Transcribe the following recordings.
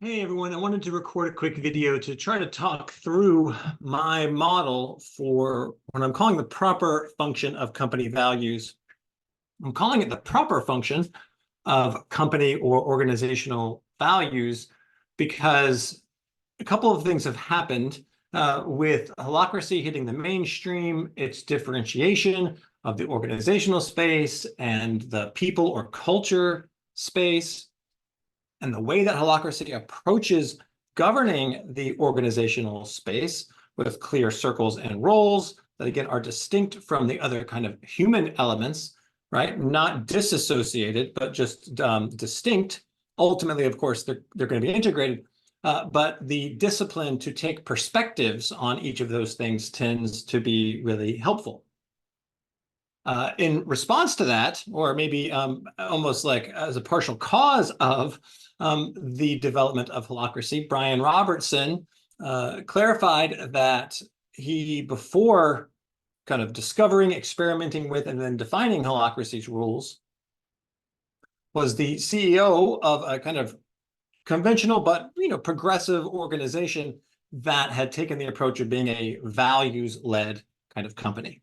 Hey everyone, I wanted to record a quick video to try to talk through my model for what I'm calling the proper function of company values. I'm calling it the proper function of company or organizational values because a couple of things have happened with holacracy hitting the mainstream, its differentiation of the organizational space and the people or culture space, and the way that holacracy approaches governing the organizational space with clear circles and roles that, again, are distinct from the other kind of human elements, right? Not disassociated, but just distinct. Ultimately, of course, they're going to be integrated. But the discipline to take perspectives on each of those things tends to be really helpful. In response to that, or maybe almost like as a partial cause of the development of holacracy, Brian Robertson clarified that he, before kind of discovering, experimenting with, and then defining holacracy's rules, was the CEO of a kind of conventional but progressive organization that had taken the approach of being a values-led kind of company.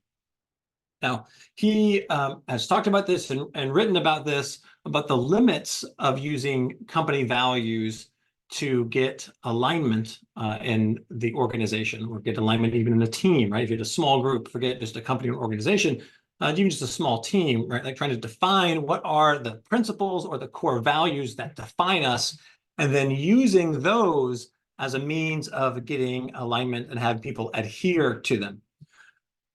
Now, he has talked about this and written about this, about the limits of using company values to get alignment in the organization, or get alignment even in a team, right? If you had a small group, forget just a company or organization, even just a small team, right? Like trying to define what are the principles or the core values that define us, and then using those as a means of getting alignment and have people adhere to them.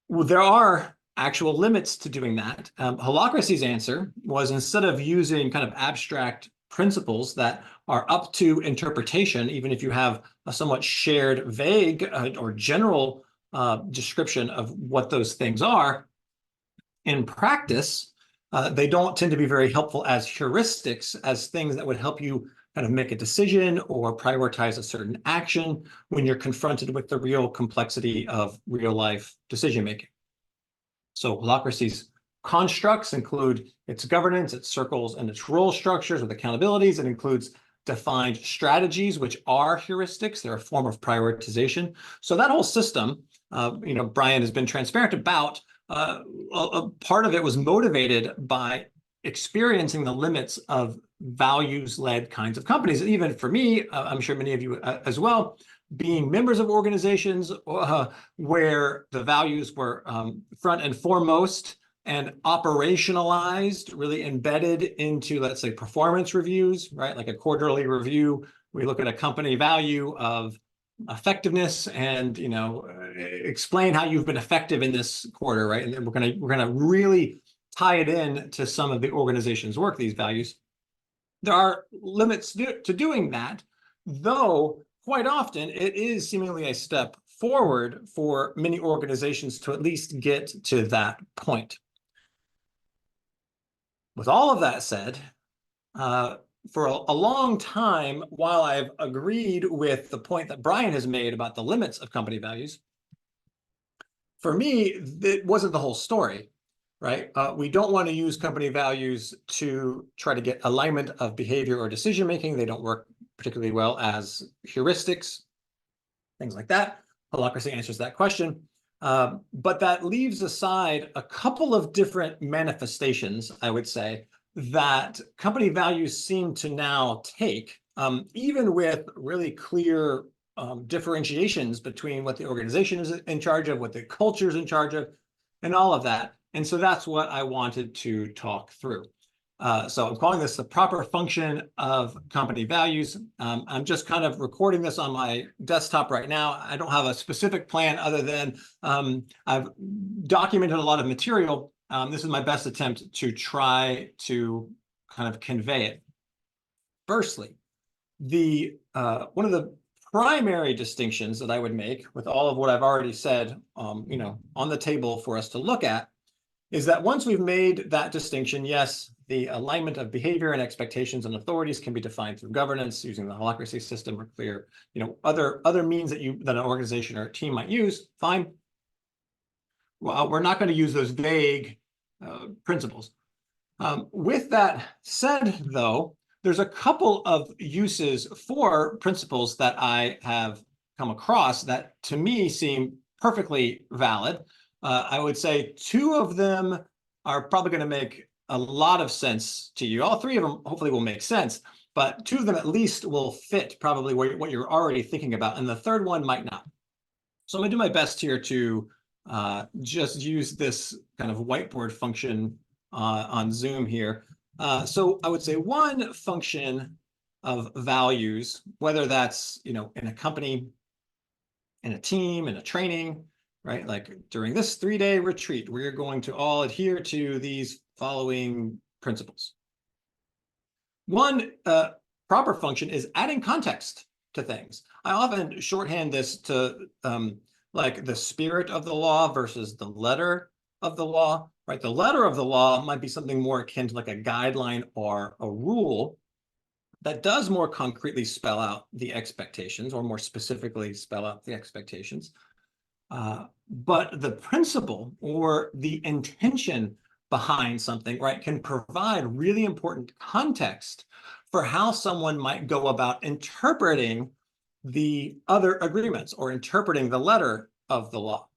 Well, there are actual limits to doing that. Holacracy's answer was, instead of using kind of abstract principles that are up to interpretation, even if you have a somewhat shared, vague or general description of what those things are, in practice, they don't tend to be very helpful as heuristics, as things that would help you kind of make a decision or prioritize a certain action when you're confronted with the real complexity of real life decision making. So holacracy's constructs include its governance, its circles, and its role structures with accountabilities. It includes defined strategies, which are heuristics. They're a form of prioritization. So that whole system, Brian has been transparent about, a part of it was motivated by experiencing the limits of values-led kinds of companies. And even for me, I'm sure many of you as well, being members of organizations where the values were front and foremost and operationalized, really embedded into, let's say, performance reviews, right? Like a quarterly review, we look at a company value of effectiveness and explain how you've been effective in this quarter, right? And then we're gonna really tie it in to some of the organization's work, these values. There are limits to doing that, though quite often it is seemingly a step forward for many organizations to at least get to that point. With all of that said, for a long time, while I've agreed with the point that Brian has made about the limits of company values, for me, it wasn't the whole story, right? We don't want to use company values to try to get alignment of behavior or decision-making. They don't work particularly well as heuristics, things like that. Holacracy answers that question. But that leaves aside a couple of different manifestations, I would say, that company values seem to now take, even with really clear differentiations between what the organization is in charge of, what the culture is in charge of, and all of that. And so that's what I wanted to talk through. So I'm calling this the proper function of company values. I'm just kind of recording this on my desktop right now. I don't have a specific plan other than I've documented a lot of material. This is my best attempt to try to kind of convey it. Firstly, one of the primary distinctions that I would make with all of what I've already said, on the table for us to look at, is that once we've made that distinction, yes, the alignment of behavior and expectations and authorities can be defined through governance using the holacracy system or clear, other means that an organization or a team might use, fine. Well, we're not going to use those vague principles. With that said, though, there's a couple of uses for principles that I have come across that to me seem perfectly valid. I would say two of them are probably going to make a lot of sense to you. All three of them hopefully will make sense, but two of them at least will fit probably what you're already thinking about, and the third one might not. So I'm going to do my best here to just use this kind of whiteboard function on Zoom here. So I would say one function of values, whether that's, in a company, in a team, in a training, right? Like during this 3-day retreat, we're going to all adhere to these following principles. One proper function is adding context to things. I often shorthand this to like the spirit of the law versus the letter of the law, right? The letter of the law might be something more akin to like a guideline or a rule that does more concretely spell out the expectations, or more specifically spell out the expectations. But the principle or the intention behind something, right, can provide really important context for how someone might go about interpreting the other agreements or interpreting the letter of the law.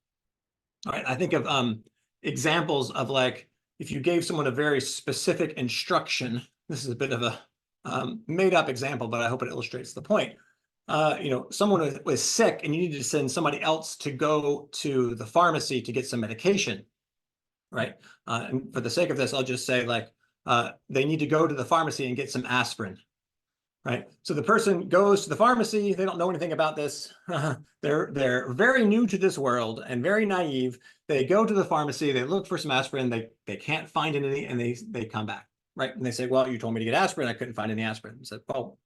All right, I think of examples of, like, if you gave someone a very specific instruction. This is a bit of a made up example, but I hope it illustrates the point. Someone was sick and you needed to send somebody else to go to the pharmacy to get some medication, right? And for the sake of this, I'll just say, like, they need to go to the pharmacy and get some aspirin, right? So the person goes to the pharmacy. They don't know anything about this. They're very new to this world and very naive. They go to the pharmacy. They look for some aspirin. They can't find any, and they come back, right? And they say, well, you told me to get aspirin. I couldn't find any aspirin. I said, well,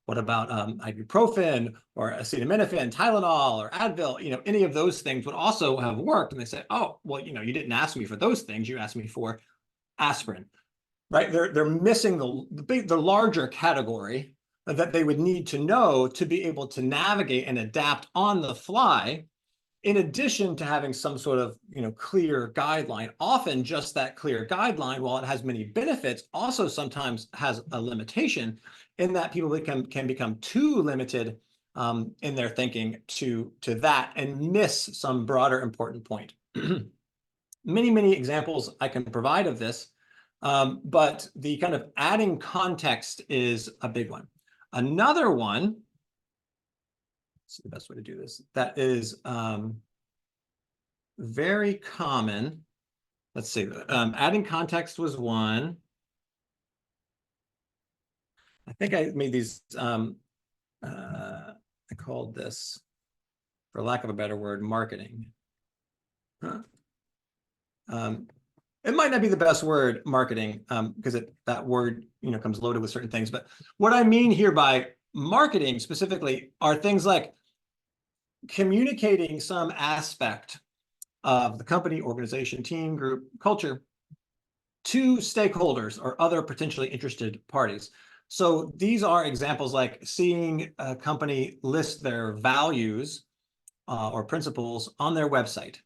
what about ibuprofen or acetaminophen, Tylenol or Advil? Any of those things would also have worked. And they say, oh, well, you didn't ask me for those things. You asked me for aspirin, right? They're missing the larger category that they would need to know to be able to navigate and adapt on the fly, in addition to having some sort of clear guideline. Often just that clear guideline, while it has many benefits, also sometimes has a limitation, in that people can become too limited in their thinking to that and miss some broader important point. Many examples I can provide of this, but the kind of adding context is a big one. Another one, let's see the best way to do this, that is very common. Let's see, adding context was one. I think I made these, I called this, for lack of a better word, marketing. Huh. It might not be the best word, marketing, because that word comes loaded with certain things. But what I mean here by marketing specifically are things like communicating some aspect of the company, organization, team, group, culture to stakeholders or other potentially interested parties. So these are examples like seeing a company list their values or principles on their website.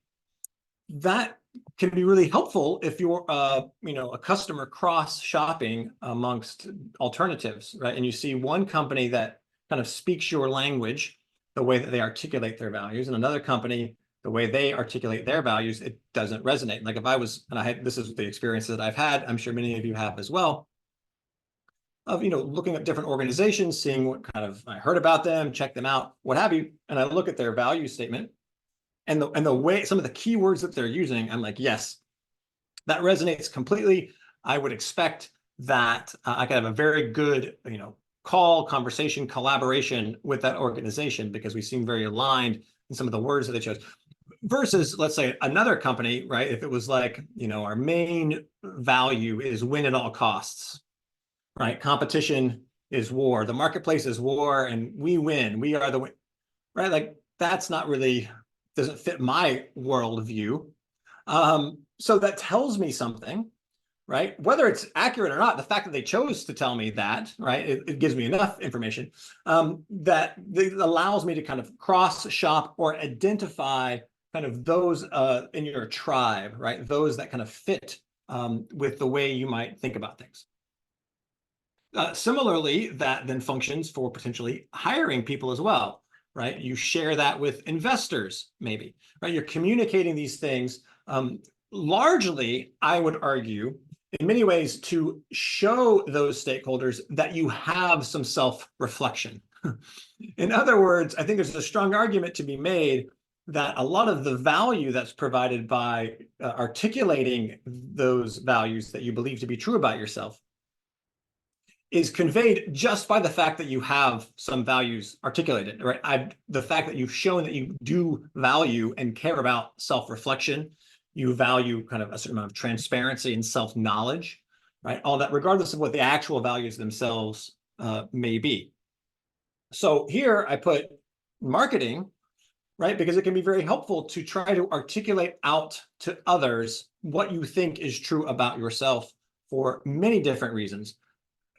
That can be really helpful if you're a customer cross-shopping amongst alternatives, right? And you see one company that kind of speaks your language, the way that they articulate their values, and another company, the way they articulate their values, it doesn't resonate. Like if I was, and this is the experience that I've had, I'm sure many of you have as well, of looking at different organizations, seeing what kind of, I heard about them, check them out, what have you, and I look at their value statement, and the way, some of the keywords that they're using, I'm like, yes, that resonates completely. I would expect that I could have a very good, conversation, collaboration with that organization, because we seem very aligned in some of the words that they chose. Versus, let's say, another company, right? If it was like, our main value is win at all costs, right? Competition is war. The marketplace is war, and we win. We are the win, right? Like that's not really, doesn't fit my worldview. So that tells me something, right? Whether it's accurate or not, the fact that they chose to tell me that, right, it gives me enough information that it allows me to kind of cross-shop or identify kind of those in your tribe, right? Those that kind of fit with the way you might think about things. Similarly, that then functions for potentially hiring people as well, right? You share that with investors, maybe, right? You're communicating these things largely, I would argue, in many ways to show those stakeholders that you have some self-reflection. In other words, I think there's a strong argument to be made that a lot of the value that's provided by articulating those values that you believe to be true about yourself is conveyed just by the fact that you have some values articulated, right? The fact that you've shown that you do value and care about self-reflection, you value kind of a certain amount of transparency and self-knowledge, right? All that, regardless of what the actual values themselves may be. So here I put marketing, right? Because it can be very helpful to try to articulate out to others what you think is true about yourself for many different reasons.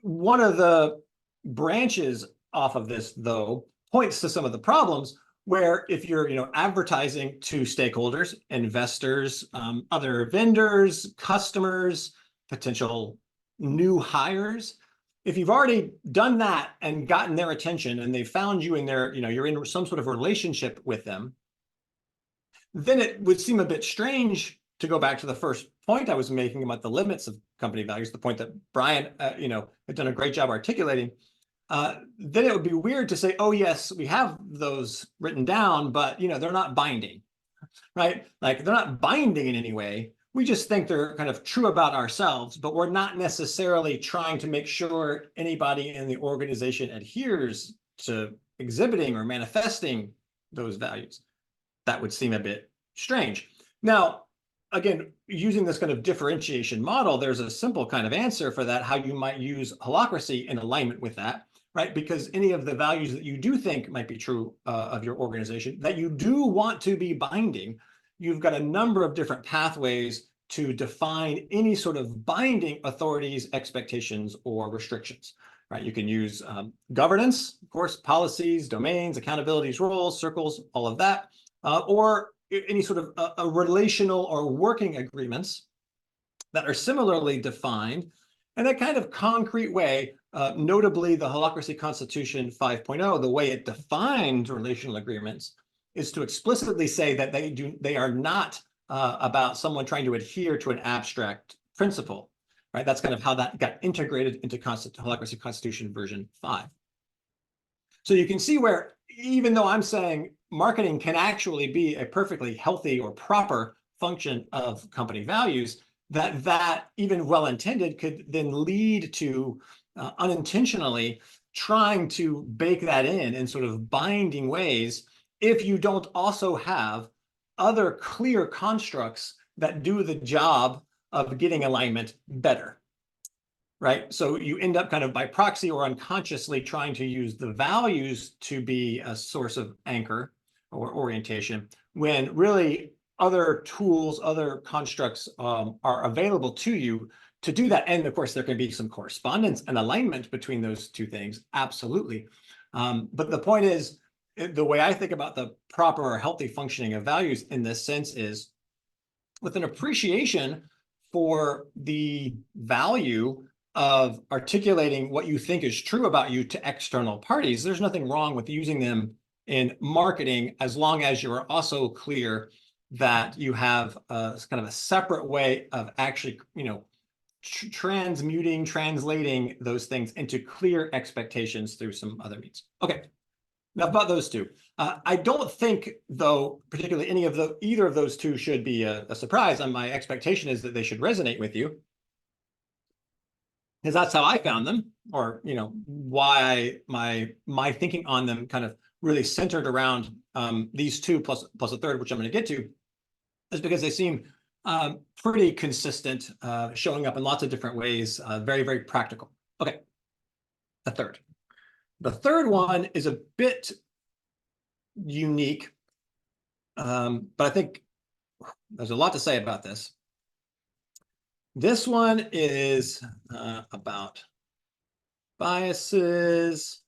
One of the branches off of this, though, points to some of the problems where if you're, advertising to stakeholders, investors, other vendors, customers, potential new hires, if you've already done that and gotten their attention and they found you in their, you're in some sort of relationship with them, then it would seem a bit strange to go back to the first point I was making about the limits of company values, the point that Brian, had done a great job articulating. Then it would be weird to say, oh, yes, we have those written down, but, they're not binding, right? Like they're not binding in any way. We just think they're kind of true about ourselves, but we're not necessarily trying to make sure anybody in the organization adheres to exhibiting or manifesting those values. That would seem a bit strange. Now, again, using this kind of differentiation model, there's a simple kind of answer for that, how you might use holacracy in alignment with that, right? Because any of the values that you do think might be true of your organization, that you do want to be binding, you've got a number of different pathways to define any sort of binding authorities, expectations, or restrictions, right? You can use governance, of course, policies, domains, accountabilities, roles, circles, all of that, or any sort of a relational or working agreements that are similarly defined in a kind of concrete way. Notably, the Holacracy Constitution 5.0, the way it defines relational agreements is to explicitly say that they are not about someone trying to adhere to an abstract principle, right? That's kind of how that got integrated into Holacracy Constitution version 5. So you can see where, even though I'm saying marketing can actually be a perfectly healthy or proper function of company values, that even well-intended could then lead to unintentionally trying to bake that in sort of binding ways if you don't also have other clear constructs that do the job of getting alignment better. Right? So you end up kind of by proxy or unconsciously trying to use the values to be a source of anchor or orientation, when really other tools, other constructs are available to you to do that. And of course, there can be some correspondence and alignment between those two things, absolutely. But the point is, the way I think about the proper or healthy functioning of values in this sense is with an appreciation for the value of articulating what you think is true about you to external parties. There's nothing wrong with using them in marketing as long as you're also clear that you have kind of a separate way of actually, translating those things into clear expectations through some other means. Okay, enough about those two. I don't think, though, particularly either of those two should be a surprise. And my expectation is that they should resonate with you, because that's how I found them, or why my thinking on them kind of really centered around these two plus a third, which I'm going to get to, is because they seem pretty consistent, showing up in lots of different ways, very, very practical. Okay, the third one is a bit unique, but I think there's a lot to say about this. This one is about biases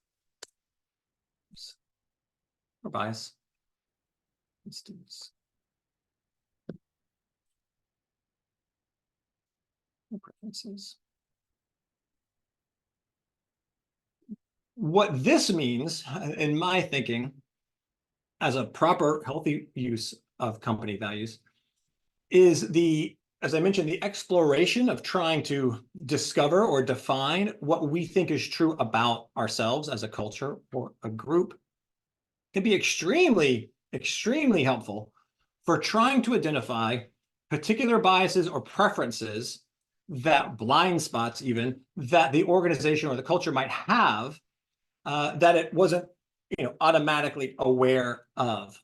or bias instance. Preferences. what this means, in my thinking, as a proper, healthy use of company values, is as I mentioned, the exploration of trying to discover or define what we think is true about ourselves as a culture or a group can be extremely, extremely helpful for trying to identify particular biases or preferences, that blind spots even, that the organization or the culture might have, that it wasn't automatically aware of.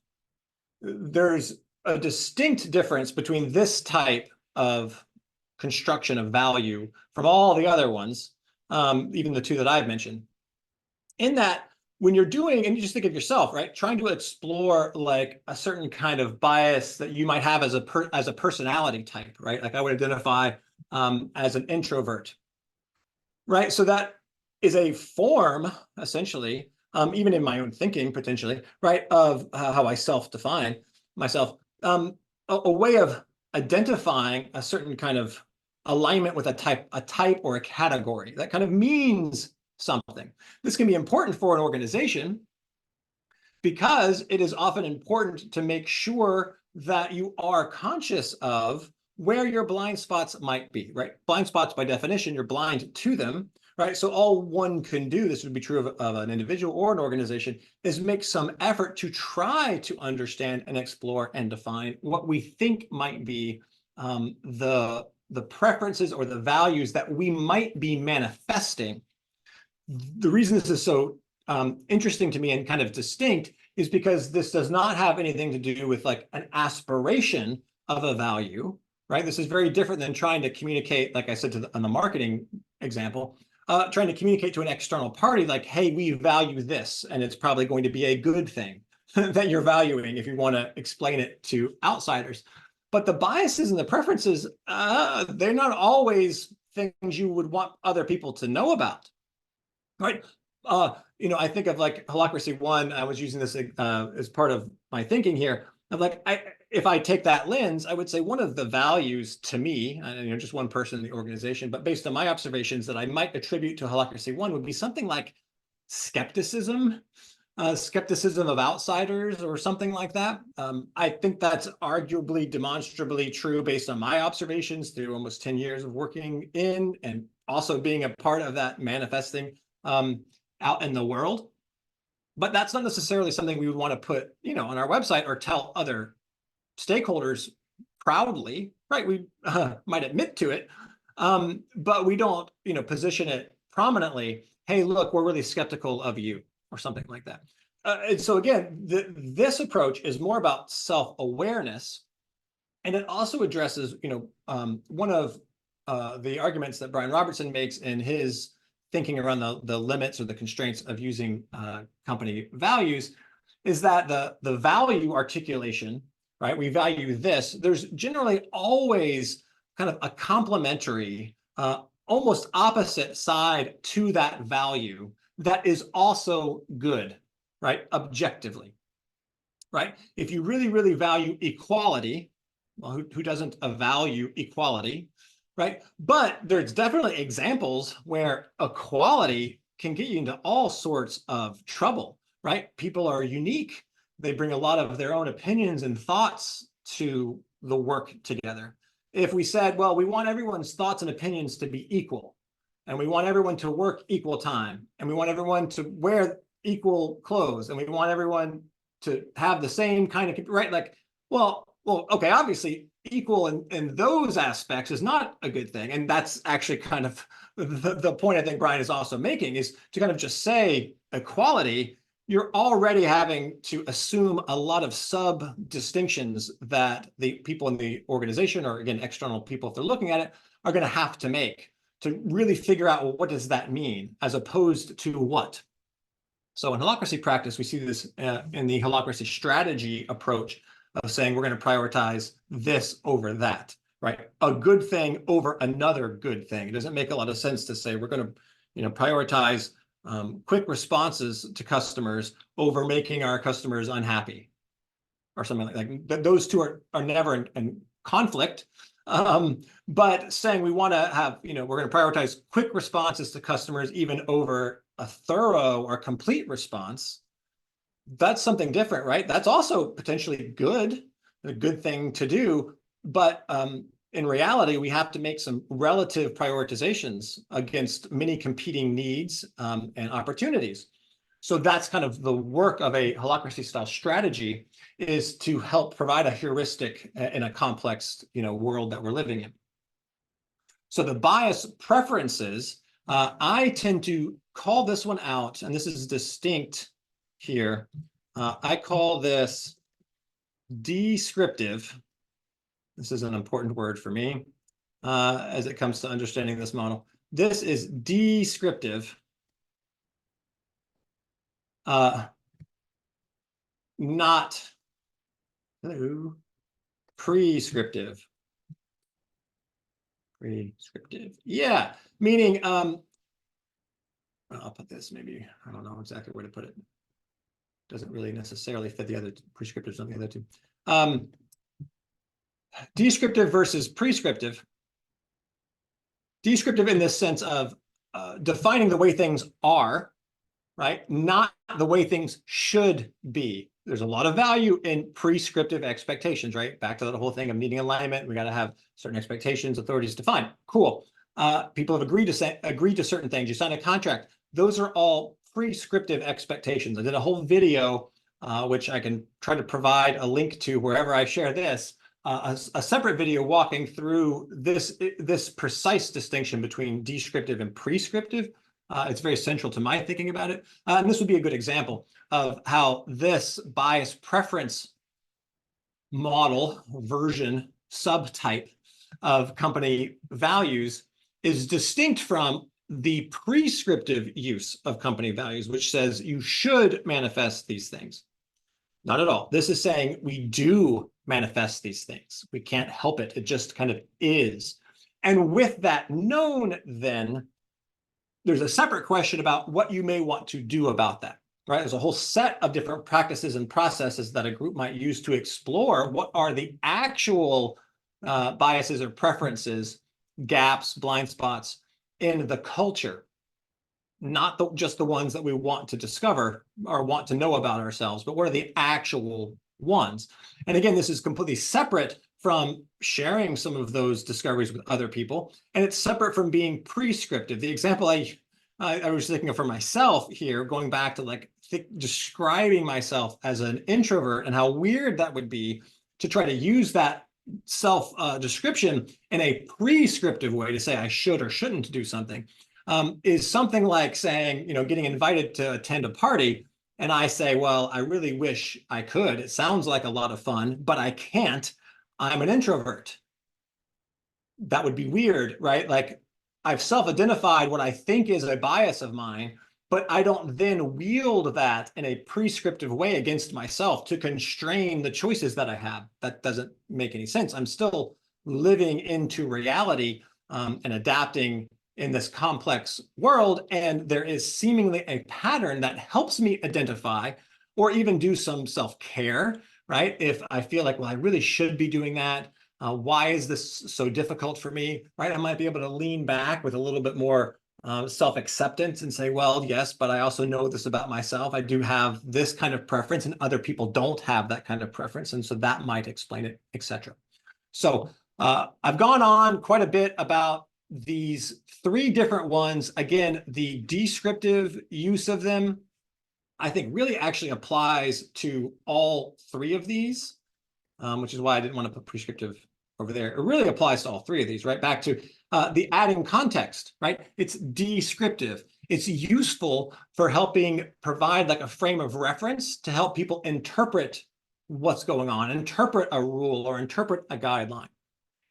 There's a distinct difference between this type of construction of value from all the other ones, even the two that I've mentioned, in that when you're doing, and you just think of yourself, right, trying to explore like a certain kind of bias that you might have as a personality type, right? Like I would identify as an introvert, right? So that is a form, essentially, even in my own thinking, potentially, right, of how I self-define myself, a way of identifying a certain kind of alignment with a type or a category that kind of means something. This can be important for an organization because it is often important to make sure that you are conscious of where your blind spots might be, right? Blind spots, by definition, you're blind to them, right? So all one can do, this would be true of an individual or an organization, is make some effort to try to understand and explore and define what we think might be the preferences or the values that we might be manifesting. The reason this is so interesting to me and kind of distinct is because this does not have anything to do with like an aspiration of a value, right? This is very different than trying to communicate, like I said on the marketing example, trying to communicate to an external party like, hey, we value this, and it's probably going to be a good thing that you're valuing if you want to explain it to outsiders. But the biases and the preferences, they're not always things you would want other people to know about. Right. I think of like Holacracy One. I was using this as part of my thinking here. Of like, if I take that lens, I would say one of the values to me, just one person in the organization, but based on my observations that I might attribute to Holacracy One would be something like skepticism, skepticism of outsiders or something like that. I think that's arguably demonstrably true based on my observations through almost 10 years of working in and also being a part of that manifesting out in the world. But that's not necessarily something we would want to put, on our website or tell other stakeholders proudly, right? We might admit to it, but we don't, position it prominently. Hey, look, we're really skeptical of you, or something like that. And so again, this approach is more about self-awareness, and it also addresses, one of the arguments that Brian Robertson makes in his thinking around the limits or the constraints of using company values, is that the value articulation, right? We value this. There's generally always kind of a complementary, almost opposite side to that value that is also good, right? Objectively, right? If you really, really value equality, well, who doesn't value equality? Right. But there's definitely examples where equality can get you into all sorts of trouble, right? People are unique. They bring a lot of their own opinions and thoughts to the work together. If we said, well, we want everyone's thoughts and opinions to be equal, and we want everyone to work equal time, and we want everyone to wear equal clothes, and we want everyone to have the same kind of, right? Like, well, okay, obviously equal in those aspects is not a good thing. And that's actually kind of the point I think Brian is also making, is to kind of just say equality, you're already having to assume a lot of sub distinctions that the people in the organization, or again, external people, if they're looking at it, are going to have to make to really figure out, well, what does that mean, as opposed to what? So in holacracy practice, we see this in the holacracy strategy approach of saying we're going to prioritize this over that, right? A good thing over another good thing. It doesn't make a lot of sense to say we're going to, prioritize quick responses to customers over making our customers unhappy, or something like that. Those two are never in conflict. But saying we want to have, we're going to prioritize quick responses to customers even over a thorough or complete response, that's something different, right? That's also potentially good, a good thing to do. But in reality, we have to make some relative prioritizations against many competing needs and opportunities. So that's kind of the work of a holacracy style strategy, is to help provide a heuristic in a complex, world that we're living in. So the bias preferences, I tend to call this one out, and this is distinct here. I call this descriptive. This is an important word for me as it comes to understanding this model. This is descriptive, not prescriptive. Prescriptive, yeah, meaning, I'll put this, maybe, I don't know exactly where to put it. Doesn't really necessarily fit the other prescriptives on the other two. Descriptive versus prescriptive. Descriptive in this sense of defining the way things are, right? Not the way things should be. There's a lot of value in prescriptive expectations, right? Back to that whole thing of needing alignment. We got to have certain expectations, authorities defined. Cool. People have agreed to certain things. You sign a contract. Those are all prescriptive expectations. I did a whole video, which I can try to provide a link to wherever I share this, a separate video walking through this precise distinction between descriptive and prescriptive. It's very central to my thinking about it. And this would be a good example of how this bias preference model, version, subtype of company values is distinct from the prescriptive use of company values, which says you should manifest these things. Not at all. This is saying we do manifest these things. We can't help it. It just kind of is. And with that known, then, there's a separate question about what you may want to do about that, right? There's a whole set of different practices and processes that a group might use to explore what are the actual biases or preferences, gaps, blind spots in the culture, not just the ones that we want to discover or want to know about ourselves, but what are the actual ones? And again, this is completely separate from sharing some of those discoveries with other people, and it's separate from being prescriptive. The example I was thinking of for myself here, going back to describing myself as an introvert and how weird that would be to try to use that self description in a prescriptive way to say I should or shouldn't do something, is something like saying, getting invited to attend a party, and I say, well, I really wish I could. It sounds like a lot of fun, but I can't. I'm an introvert. That would be weird, right? Like, I've self-identified what I think is a bias of mine, but I don't then wield that in a prescriptive way against myself to constrain the choices that I have. That doesn't make any sense. I'm still living into reality and adapting in this complex world, and there is seemingly a pattern that helps me identify or even do some self-care, right? If I feel like, well, I really should be doing that. Why is this so difficult for me, right? I might be able to lean back with a little bit more self-acceptance and say, well, yes, but I also know this about myself. I do have this kind of preference and other people don't have that kind of preference. And so that might explain it, etc. So I've gone on quite a bit about these three different ones. Again, the descriptive use of them, I think, really actually applies to all three of these, which is why I didn't want to put prescriptive over there. It really applies to all three of these, right? Back to the adding context, right? It's descriptive. It's useful for helping provide like a frame of reference to help people interpret what's going on, interpret a rule or interpret a guideline.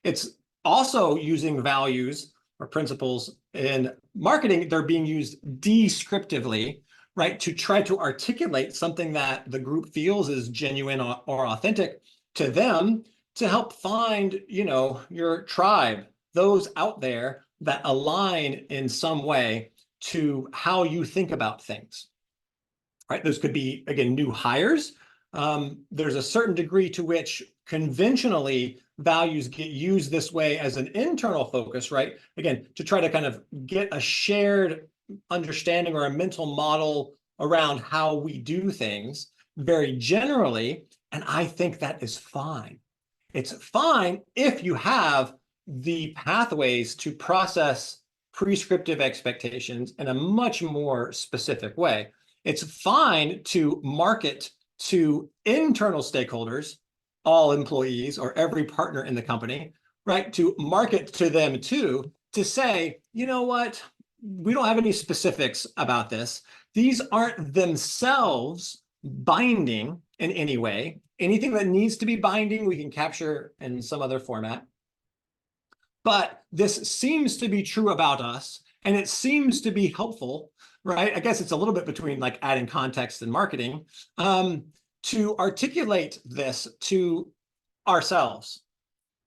It's also using values or principles in marketing. They're being used descriptively, right? To try to articulate something that the group feels is genuine or authentic to them, to help find, your tribe, those out there that align in some way to how you think about things, right? Those could be, again, new hires. There's a certain degree to which conventionally values get used this way as an internal focus, right? Again, to try to kind of get a shared understanding or a mental model around how we do things very generally, and I think that is fine. It's fine if you have the pathways to process prescriptive expectations in a much more specific way. It's fine to market to internal stakeholders, all employees or every partner in the company, right? To market to them too, to say, you know what, we don't have any specifics about this. These aren't themselves binding in any way. Anything that needs to be binding, we can capture in some other format. But this seems to be true about us, and it seems to be helpful, right? I guess it's a little bit between like adding context and marketing, to articulate this to ourselves,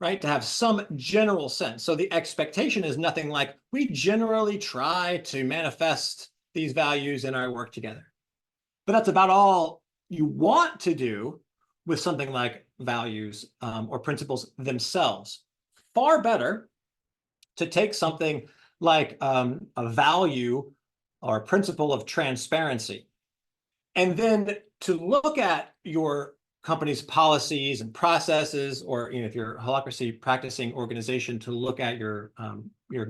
right? To have some general sense. So the expectation is nothing like, we generally try to manifest these values in our work together. But that's about all you want to do with something like values or principles themselves. Far better to take something like a value or a principle of transparency, and then to look at your company's policies and processes, or if you're a holacracy practicing organization, to look at your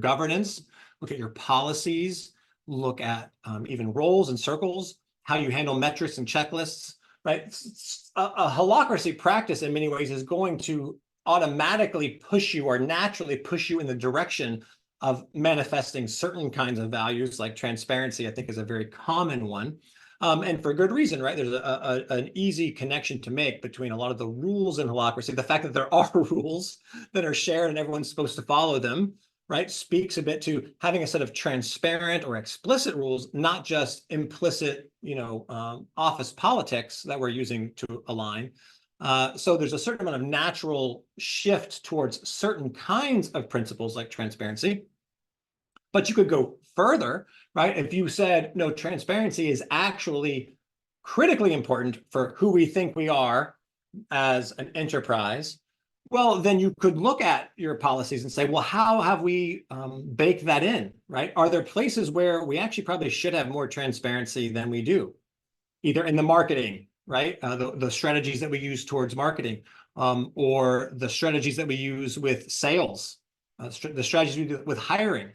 governance, look at your policies, look at even roles and circles, how you handle metrics and checklists, right? A holacracy practice in many ways is going to automatically push you or naturally push you in the direction of manifesting certain kinds of values, like transparency, I think is a very common one. And for good reason, right? There's an easy connection to make between a lot of the rules in holacracy. The fact that there are rules that are shared and everyone's supposed to follow them, right, speaks a bit to having a set of transparent or explicit rules, not just implicit, office politics that we're using to align. So there's a certain amount of natural shift towards certain kinds of principles like transparency. But you could go further, right? If you said, no, transparency is actually critically important for who we think we are as an enterprise, well, then you could look at your policies and say, well, how have we baked that in, right? Are there places where we actually probably should have more transparency than we do, either in the marketing, right? The strategies that we use towards marketing, or the strategies that we use with sales, the strategies we do with hiring.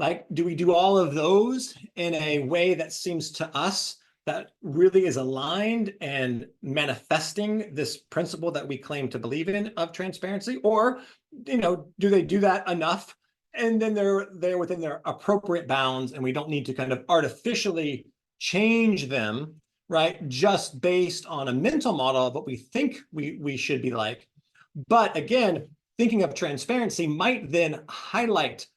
Like, do we do all of those in a way that seems to us that really is aligned and manifesting this principle that we claim to believe in of transparency? Or, do they do that enough and then they're within their appropriate bounds and we don't need to kind of artificially change them, right? Just based on a mental model of what we think we should be like. But again, thinking of transparency might then highlight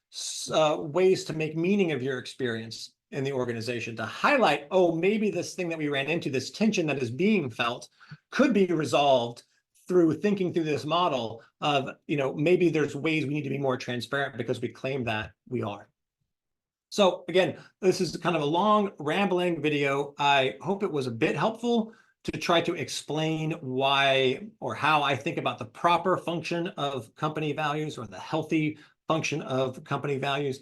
ways to make meaning of your experience in the organization, to highlight, oh, maybe this thing that we ran into, this tension that is being felt, could be resolved through thinking through this model of, maybe there's ways we need to be more transparent because we claim that we are. So again, this is kind of a long rambling video. I hope it was a bit helpful to try to explain why or how I think about the proper function of company values, or the healthy function of company values,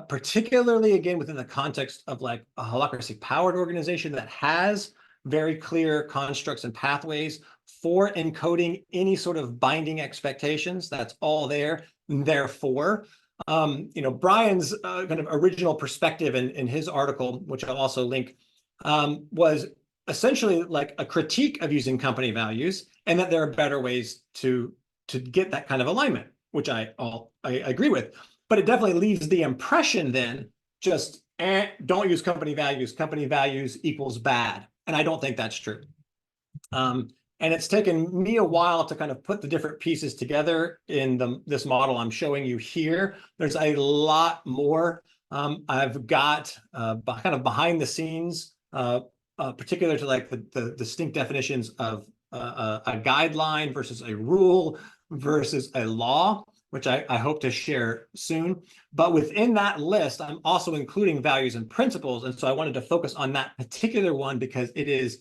particularly again within the context of like a holacracy powered organization that has very clear constructs and pathways for encoding any sort of binding expectations. That's all there. Therefore, Brian's kind of original perspective in his article, which I'll also link, was essentially like a critique of using company values, and that there are better ways to get that kind of alignment, which I agree with. But it definitely leaves the impression then just don't use company values. Company values equals bad. And I don't think that's true. And it's taken me a while to kind of put the different pieces together in this model I'm showing you here. There's a lot more. I've got kind of behind the scenes, particular to like the distinct definitions of a guideline versus a rule versus a law, which I hope to share soon. But within that list, I'm also including values and principles. And so I wanted to focus on that particular one because it is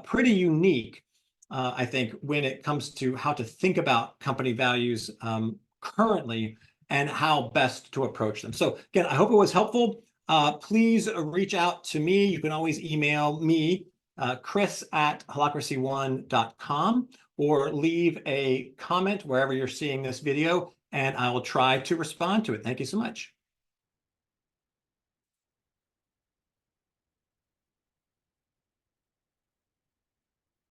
pretty unique, I think, when it comes to how to think about company values currently and how best to approach them. So again, I hope it was helpful. please reach out to me. You can always email me, chris@holacracy1.com, or leave a comment wherever you're seeing this video, and I will try to respond to it. Thank you so much.